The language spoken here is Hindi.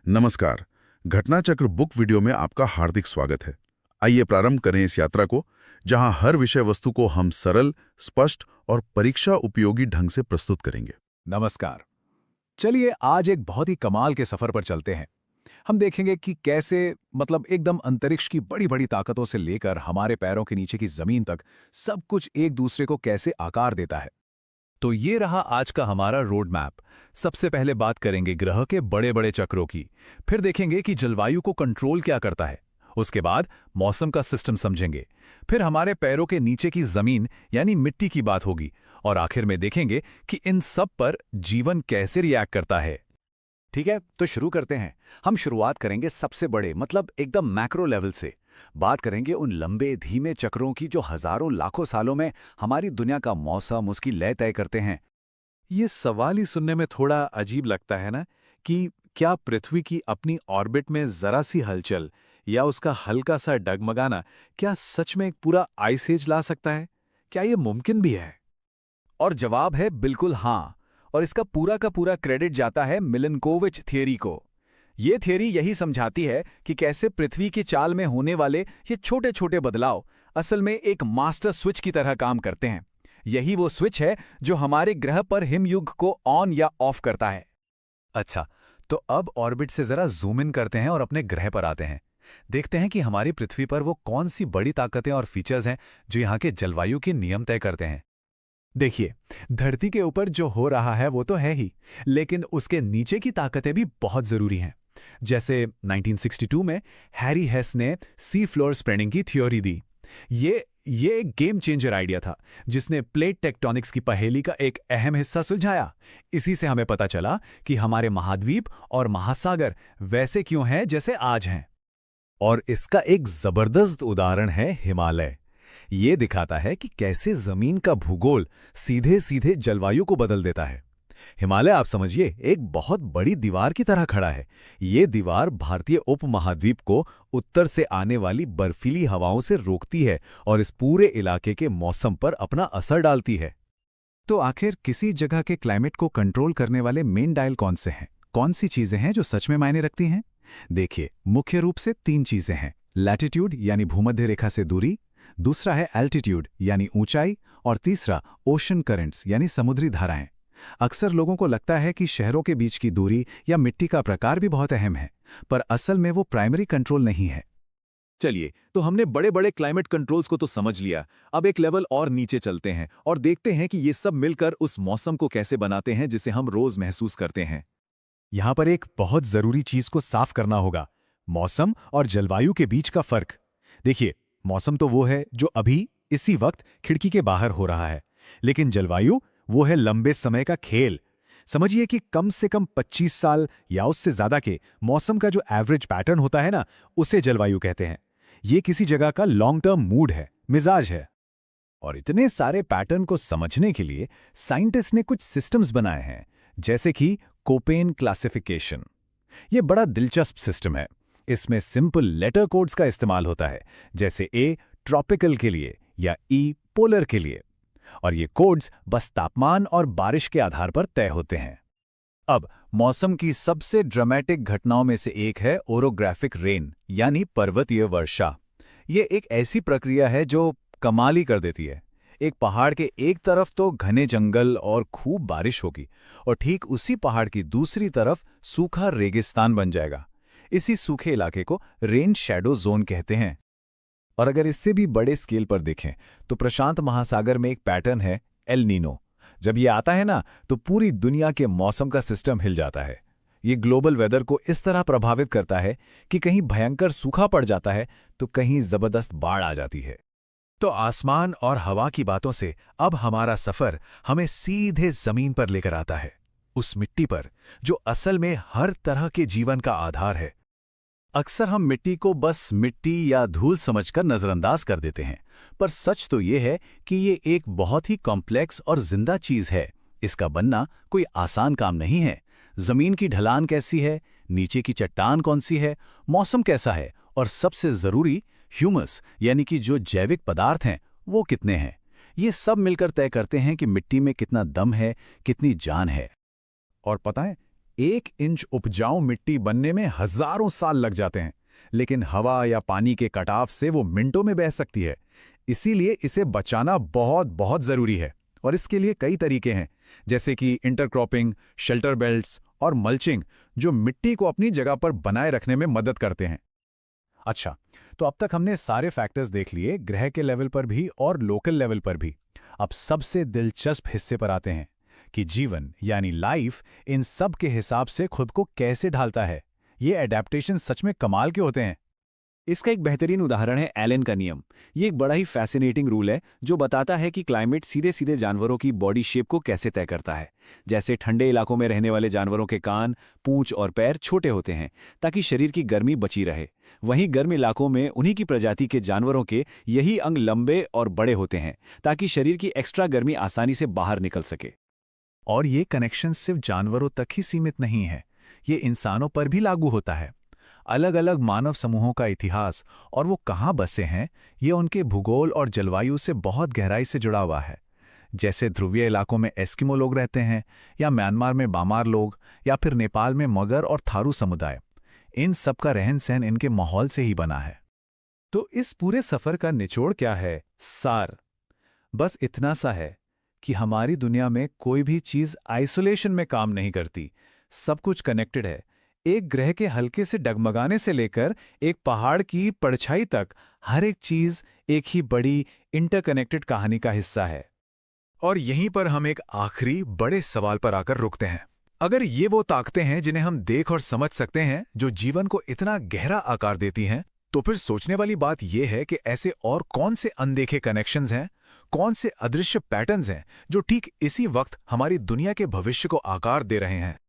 नमस्कार। घटना चक्र बुक वीडियो में आपका हार्दिक स्वागत है। आइए प्रारंभ करें इस यात्रा को, जहां हर विषय वस्तु को हम सरल, स्पष्ट और परीक्षा उपयोगी ढंग से प्रस्तुत करेंगे। नमस्कार। चलिए आज एक बहुत ही कमाल के सफर पर चलते हैं। हम देखेंगे कि कैसे एकदम अंतरिक्ष की बड़ी-बड़ी ताकतों से लेकर हमारे पैरों के नीचे की जमीन तक सब कुछ एक दूसरे को कैसे आकार देता है। तो ये रहा आज का हमारा रोड मैप। सबसे पहले बात करेंगे ग्रह के बड़े-बड़े चक्रों की, फिर देखेंगे कि जलवायु को कंट्रोल क्या करता है। उसके बाद मौसम का सिस्टम समझेंगे, फिर हमारे पैरों के नीचे की जमीन यानी मिट्टी की बात होगी, और आखिर में देखेंगे कि इन सब पर जीवन कैसे रिएक्ट करता है। ठीक है, तो शुरू करते हैं। हम शुरुआत करेंगे सबसे बड़े एकदम मैक्रो लेवल से। बात करेंगे उन लंबे धीमे चक्रों की जो हजारों लाखों सालों में हमारी दुनिया का मौसम, उसकी लय तय करते हैं। ये सवाल ही सुनने में थोड़ा अजीब लगता है ना, कि क्या पृथ्वी की अपनी ऑर्बिट में जरा सी हलचल या उसका हल्का सा डगमगाना क्या सच में एक पूरा आइस एज ला सकता है? क्या ये मुमकिन भी है? और जवाब है बिल्कुल हाँ। और इसका पूरा का पूरा क्रेडिट जाता है मिलनकोविच थियरी को। ये थियरी यही समझाती है कि कैसे पृथ्वी की चाल में होने वाले ये छोटे छोटे बदलाव असल में एक मास्टर स्विच की तरह काम करते हैं। यही वो स्विच है जो हमारे ग्रह पर हिमयुग को ऑन या ऑफ करता है। अच्छा, तो अब ऑर्बिट से जरा जूम इन करते हैं और अपने ग्रह पर आते हैं। देखते हैं कि हमारी पृथ्वी पर वो कौन सी बड़ी ताकतें और फीचर्स हैं जो यहाँ के जलवायु के नियम तय करते हैं। देखिए, धरती के ऊपर जो हो रहा है वो तो है ही, लेकिन उसके नीचे की ताकतें भी बहुत जरूरी हैं। जैसे 1962 में हैरी हेस ने सी फ्लोर स्प्रेडिंग की थ्योरी दी। ये एक गेम चेंजर आइडिया था, जिसने प्लेट टेक्टोनिक्स की पहेली का एक अहम हिस्सा सुलझाया। इसी से हमें पता चला कि हमारे महाद्वीप और महासागर वैसे क्यों हैं जैसे आज हैं। और इसका एक जबरदस्त उदाहरण है हिमालय। ये दिखाता है कि कैसे जमीन का भूगोल सीधे सीधे जलवायु को बदल देता है। हिमालय, आप समझिए, एक बहुत बड़ी दीवार की तरह खड़ा है। ये दीवार भारतीय उपमहाद्वीप को उत्तर से आने वाली बर्फीली हवाओं से रोकती है और इस पूरे इलाके के मौसम पर अपना असर डालती है। तो आखिर किसी जगह के क्लाइमेट को कंट्रोल करने वाले मेन डायल कौन से हैं? कौन सी चीजें हैं जो सच में मायने रखती हैं? देखिए, मुख्य रूप से 3 चीजें हैं। लैटिट्यूड यानी भूमध्य रेखा से दूरी, दूसरा है एल्टीट्यूड यानी ऊंचाई, और तीसरा ओशन करंट्स यानी समुद्री धाराएं। अक्सर लोगों को लगता है कि शहरों के बीच की दूरी या मिट्टी का प्रकार भी बहुत अहम है, पर असल में वो प्राइमरी कंट्रोल नहीं है। चलिए, तो हमने बड़े बड़े क्लाइमेट कंट्रोल्स को तो समझ लिया। अब एक लेवल और नीचे चलते हैं और देखते हैं कि ये सब मिलकर उस मौसम को कैसे बनाते हैं जिसे हम रोज महसूस करते हैं। यहां पर एक बहुत जरूरी चीज को साफ करना होगा, मौसम और जलवायु के बीच का फर्क। देखिए, मौसम तो वो है जो अभी इसी वक्त खिड़की के बाहर हो रहा है, लेकिन जलवायु वो है लंबे समय का खेल। समझिए कि कम से कम 25 साल या उससे ज्यादा के मौसम का जो एवरेज पैटर्न होता है ना, उसे जलवायु कहते हैं। ये किसी जगह का लॉन्ग टर्म मूड है, मिजाज है। और इतने सारे पैटर्न को समझने के लिए साइंटिस्ट ने कुछ सिस्टम्स बनाए हैं, जैसे कि कोपेन क्लासिफिकेशन। ये बड़ा दिलचस्प सिस्टम है। इसमें सिंपल लेटर कोड्स का इस्तेमाल होता है, जैसे ए ट्रॉपिकल के लिए या ई पोलर के लिए, और ये कोड्स बस तापमान और बारिश के आधार पर तय होते हैं। अब मौसम की सबसे ड्रामेटिक घटनाओं में से एक है ओरोग्राफिक रेन यानी पर्वतीय वर्षा। ये एक ऐसी प्रक्रिया है जो कमाल ही कर देती है। एक पहाड़ के एक तरफ तो घने जंगल और खूब बारिश होगी, और ठीक उसी पहाड़ की दूसरी तरफ सूखा रेगिस्तान बन जाएगा। इसी सूखे इलाके को रेन शैडो जोन कहते हैं। और अगर इससे भी बड़े स्केल पर देखें तो प्रशांत महासागर में एक पैटर्न है, एल नीनो। जब ये आता है ना, तो पूरी दुनिया के मौसम का सिस्टम हिल जाता है। ये ग्लोबल वेदर को इस तरह प्रभावित करता है कि कहीं भयंकर सूखा पड़ जाता है तो कहीं जबरदस्त बाढ़ आ जाती है। तो आसमान और हवा की बातों से अब हमारा सफर हमें सीधे जमीन पर लेकर आता है, उस मिट्टी पर जो असल में हर तरह के जीवन का आधार है। अक्सर हम मिट्टी को बस मिट्टी या धूल समझकर नजरअंदाज कर देते हैं, पर सच तो ये है कि ये एक बहुत ही कॉम्प्लेक्स और जिंदा चीज है। इसका बनना कोई आसान काम नहीं है। जमीन की ढलान कैसी है, नीचे की चट्टान कौन सी है, मौसम कैसा है, और सबसे जरूरी ह्यूमस यानी कि जो जैविक पदार्थ हैं वो कितने हैं, ये सब मिलकर तय करते हैं कि मिट्टी में कितना दम है, कितनी जान है। और पता है, 1 इंच उपजाऊ मिट्टी बनने में हजारों साल लग जाते हैं, लेकिन हवा या पानी के कटाव से वो मिनटों में बह सकती है। इसीलिए इसे बचाना बहुत बहुत जरूरी है। और इसके लिए कई तरीके हैं, जैसे कि इंटरक्रॉपिंग, शेल्टर बेल्ट्स और मल्चिंग, जो मिट्टी को अपनी जगह पर बनाए रखने में मदद करते हैं। अच्छा, तो अब तक हमने सारे फैक्टर्स देख लिए, ग्रह के लेवल पर भी और लोकल लेवल पर भी। अब सबसे दिलचस्प हिस्से पर आते हैं कि जीवन यानी लाइफ इन सब के हिसाब से खुद को कैसे ढालता है। ये एडेप्टेशन सच में कमाल के होते हैं। इसका एक बेहतरीन उदाहरण है एलन का नियम। ये एक बड़ा ही फैसिनेटिंग रूल है जो बताता है कि क्लाइमेट सीधे सीधे जानवरों की बॉडी शेप को कैसे तय करता है। जैसे ठंडे इलाकों में रहने वाले जानवरों के कान, पूंछ और पैर छोटे होते हैं ताकि शरीर की गर्मी बची रहे, वहीं गर्म इलाकों में उन्हीं की प्रजाति के जानवरों के यही अंग लंबे और बड़े होते हैं ताकि शरीर की एक्स्ट्रा गर्मी आसानी से बाहर निकल सके। और ये कनेक्शन सिर्फ जानवरों तक ही सीमित नहीं है, ये इंसानों पर भी लागू होता है। अलग अलग मानव समूहों का इतिहास और वो कहाँ बसे हैं, ये उनके भूगोल और जलवायु से बहुत गहराई से जुड़ा हुआ है। जैसे ध्रुवीय इलाकों में एस्किमो लोग रहते हैं, या म्यांमार में बामार लोग, या फिर नेपाल में मगर और थारू समुदाय। इन सब का रहन सहन इनके माहौल से ही बना है। तो इस पूरे सफर का निचोड़ क्या है? सार बस इतना सा है कि हमारी दुनिया में कोई भी चीज आइसोलेशन में काम नहीं करती। सब कुछ कनेक्टेड है। एक ग्रह के हल्के से डगमगाने से लेकर एक पहाड़ की परछाई तक, हर एक चीज एक ही बड़ी इंटरकनेक्टेड कहानी का हिस्सा है। और यहीं पर हम एक आखिरी बड़े सवाल पर आकर रुकते हैं। अगर ये वो ताकतें हैं जिन्हें हम देख और समझ सकते हैं, जो जीवन को इतना गहरा आकार देती हैं, तो फिर सोचने वाली बात यह है कि ऐसे और कौन से अनदेखे कनेक्शंस हैं, कौन से अदृश्य पैटर्न्स हैं जो ठीक इसी वक्त हमारी दुनिया के भविष्य को आकार दे रहे हैं।